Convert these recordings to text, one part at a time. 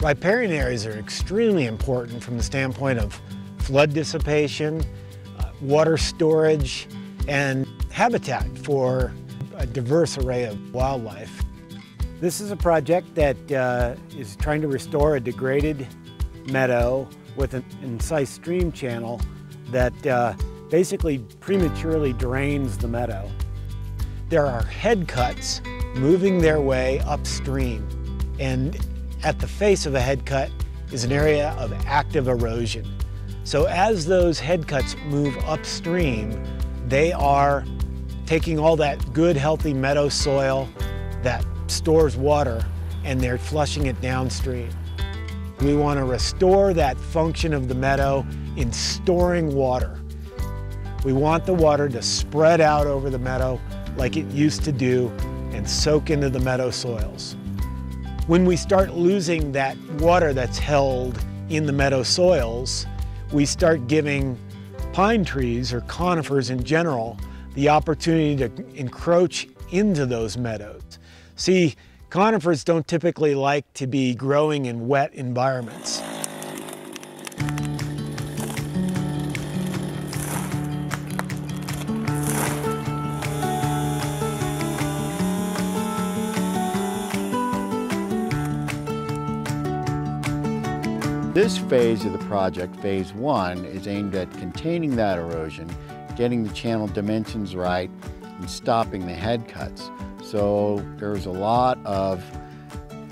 Riparian areas are extremely important from the standpoint of flood dissipation, water storage, and habitat for a diverse array of wildlife. This is a project that is trying to restore a degraded meadow with an incised stream channel that basically prematurely drains the meadow. There are head cuts moving their way upstream, and at the face of a head cut is an area of active erosion. So as those head cuts move upstream, they are taking all that good, healthy meadow soil that stores water, and they're flushing it downstream. We want to restore that function of the meadow in storing water. We want the water to spread out over the meadow like it used to do and soak into the meadow soils. When we start losing that water that's held in the meadow soils, we start giving pine trees, or conifers in general, the opportunity to encroach into those meadows. See, conifers don't typically like to be growing in wet environments. This phase of the project, phase 1, is aimed at containing that erosion, getting the channel dimensions right, and stopping the head cuts. So there's a lot of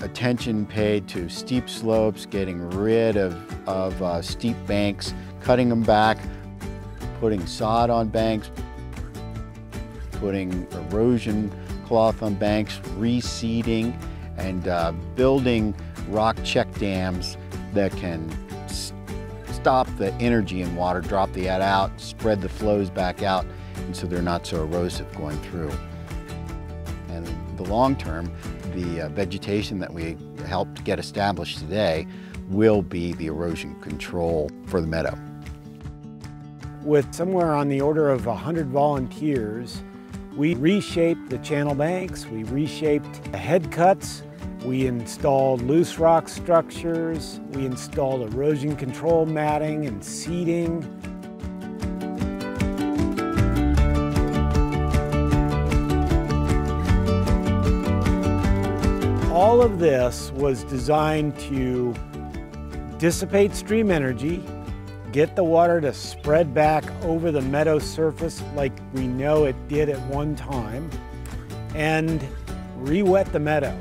attention paid to steep slopes, getting rid of steep banks, cutting them back, putting sod on banks, putting erosion cloth on banks, reseeding, and building rock check dams that can stop the energy in water, drop the head out, spread the flows back out, and so they're not so erosive going through. And in the long term, the vegetation that we helped get established today will be the erosion control for the meadow. With somewhere on the order of 100 volunteers, we reshaped the channel banks, we reshaped the head cuts, we installed loose rock structures, we installed erosion control matting and seeding. All of this was designed to dissipate stream energy, get the water to spread back over the meadow surface like we know it did at one time, and re-wet the meadow.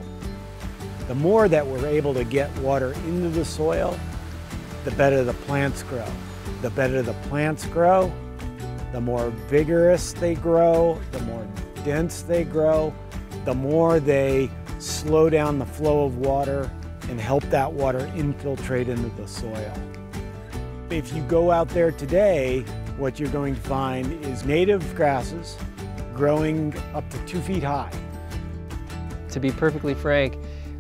The more that we're able to get water into the soil, the better the plants grow. The better the plants grow, the more vigorous they grow, the more dense they grow, the more they slow down the flow of water and help that water infiltrate into the soil. If you go out there today, what you're going to find is native grasses growing up to 2 feet high. To be perfectly frank,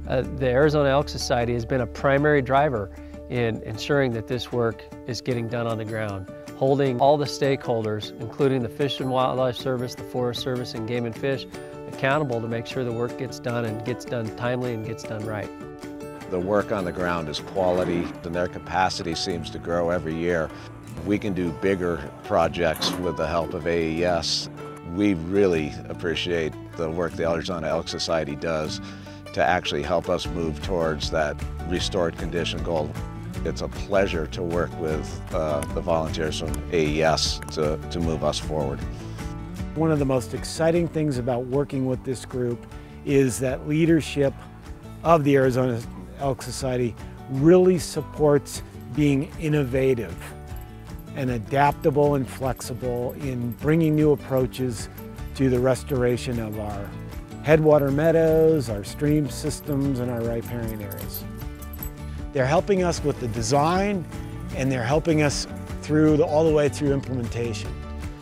the Arizona Elk Society has been a primary driver in ensuring that this work is getting done on the ground, holding all the stakeholders, including the Fish and Wildlife Service, the Forest Service, and Game and Fish, accountable to make sure the work gets done and gets done timely and gets done right. The work on the ground is quality, and their capacity seems to grow every year. We can do bigger projects with the help of AES. We really appreciate the work the Arizona Elk Society does to actually help us move towards that restored condition goal. It's a pleasure to work with the volunteers from AES to move us forward. One of the most exciting things about working with this group is that leadership of the Arizona Elk Society really supports being innovative and adaptable and flexible in bringing new approaches to the restoration of our headwater meadows, our stream systems, and our riparian areas. They're helping us with the design, and they're helping us all the way through implementation.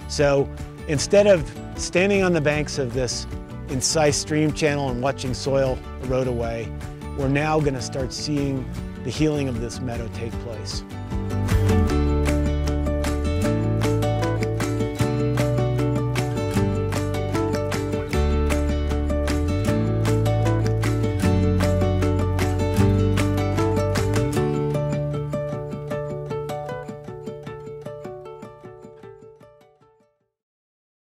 So instead of standing on the banks of this incised stream channel and watching soil erode away, we're now going to start seeing the healing of this meadow take place.